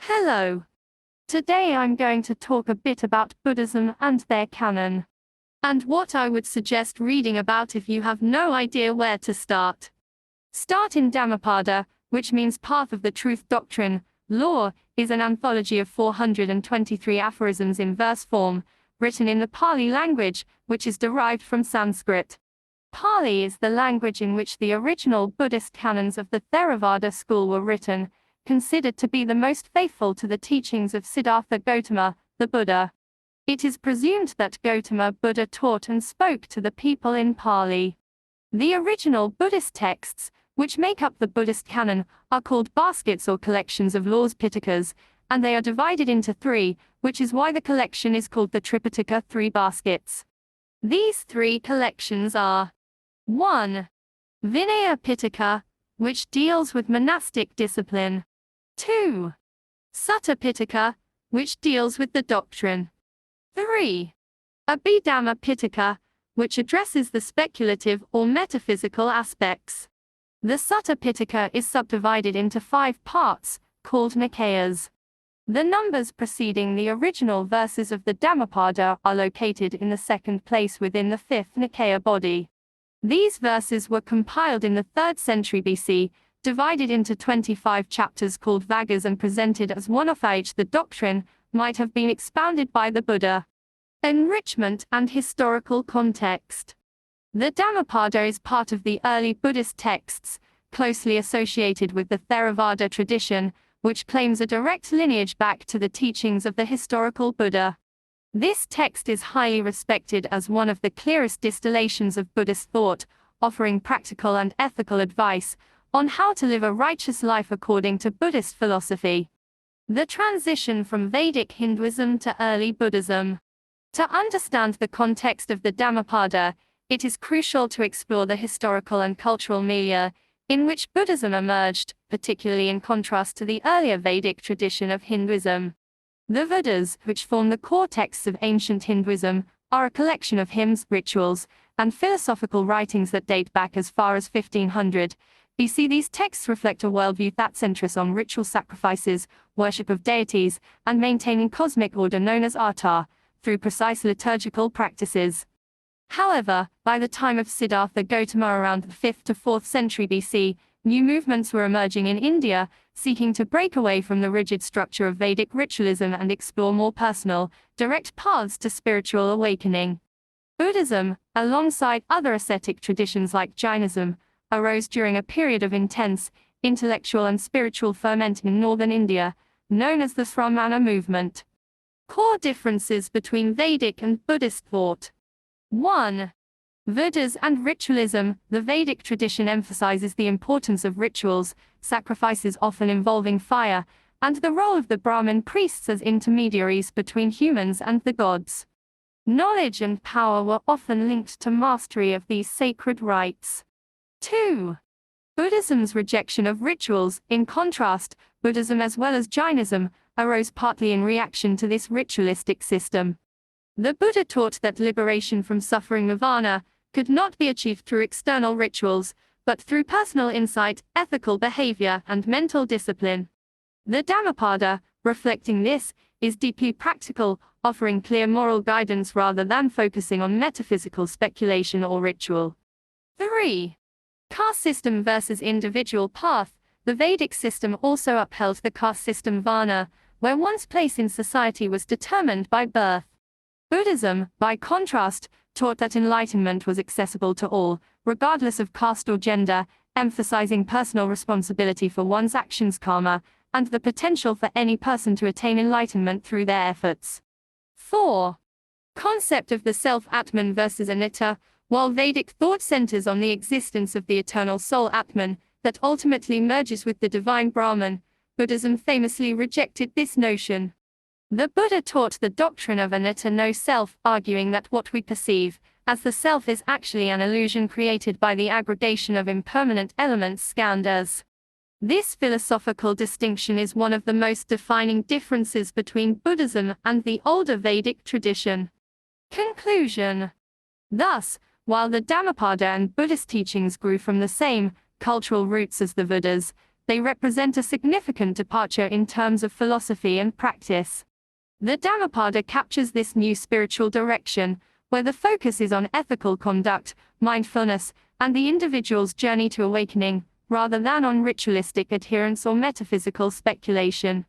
Hello. Today I'm going to talk a bit about Buddhism and their canon, and what I would suggest reading about if you have no idea where to start. Start in Dhammapada, which means Path of the Truth Doctrine. Law is an anthology of 423 aphorisms in verse form, written in the Pali language, which is derived from Sanskrit. Pali is the language in which the original Buddhist canons of the Theravada school were written, considered to be the most faithful to the teachings of Siddhartha Gautama, the Buddha. It is presumed that Gautama Buddha taught and spoke to the people in Pali. The original Buddhist texts, which make up the Buddhist canon, are called baskets or collections of laws Pitakas, and they are divided into three, which is why the collection is called the Tripitaka, three baskets. These three collections are 1. Vinaya Pitaka, which deals with monastic discipline. 2. Sutta Pitaka, which deals with the doctrine. 3. Abhidhamma Pitaka, which addresses the speculative or metaphysical aspects. The Sutta Pitaka is subdivided into 5 parts, called Nikayas. The numbers preceding the original verses of the Dhammapada are located in the second place within the 5th Nikaya body. These verses were compiled in the 3rd century BC, divided into 25 chapters called Vaggas and presented as one of each. The doctrine might have been expounded by the Buddha. Enrichment and historical context. The Dhammapada is part of the early Buddhist texts, closely associated with the Theravada tradition, which claims a direct lineage back to the teachings of the historical Buddha. This text is highly respected as one of the clearest distillations of Buddhist thought, offering practical and ethical advice on how to live a righteous life according to Buddhist philosophy. The transition from Vedic Hinduism to early Buddhism. To understand the context of the Dhammapada, it is crucial to explore the historical and cultural milieu in which Buddhism emerged, particularly in contrast to the earlier Vedic tradition of Hinduism. The Vedas, which form the core texts of ancient Hinduism, are a collection of hymns, rituals, and philosophical writings that date back as far as 1500 BC. These texts reflect a worldview that centers on ritual sacrifices, worship of deities, and maintaining cosmic order known as Arta, through precise liturgical practices. However, by the time of Siddhartha Gautama around the 5th to 4th century BC, new movements were emerging in India, seeking to break away from the rigid structure of Vedic ritualism and explore more personal, direct paths to spiritual awakening. Buddhism, alongside other ascetic traditions like Jainism, arose during a period of intense, intellectual and spiritual ferment in northern India, known as the Sramana movement. Core differences between Vedic and Buddhist thought. 1. Vedas and ritualism. The Vedic tradition emphasizes the importance of rituals, sacrifices often involving fire, and the role of the Brahmin priests as intermediaries between humans and the gods. Knowledge and power were often linked to mastery of these sacred rites. 2. Buddhism's rejection of rituals. In contrast, Buddhism as well as Jainism arose partly in reaction to this ritualistic system. The Buddha taught that liberation from suffering nirvana could not be achieved through external rituals, but through personal insight, ethical behavior, and mental discipline. The Dhammapada, reflecting this, is deeply practical, offering clear moral guidance rather than focusing on metaphysical speculation or ritual. 3. Caste system versus individual path. The Vedic system also upheld the caste system Varna, where one's place in society was determined by birth. Buddhism, by contrast, taught that enlightenment was accessible to all, regardless of caste or gender, emphasizing personal responsibility for one's actions karma, and the potential for any person to attain enlightenment through their efforts. 4. Concept of the self Atman versus Anitta. While Vedic thought centers on the existence of the eternal soul Atman, that ultimately merges with the divine Brahman, Buddhism famously rejected this notion. The Buddha taught the doctrine of anitta, no self, arguing that what we perceive as the self is actually an illusion created by the aggregation of impermanent elements skandhas. This philosophical distinction is one of the most defining differences between Buddhism and the older Vedic tradition. Conclusion. Thus, while the Dhammapada and Buddhist teachings grew from the same cultural roots as the Vedas, They represent a significant departure in terms of philosophy and practice. The Dhammapada captures this new spiritual direction, where the focus is on ethical conduct, mindfulness, and the individual's journey to awakening, rather than on ritualistic adherence or metaphysical speculation.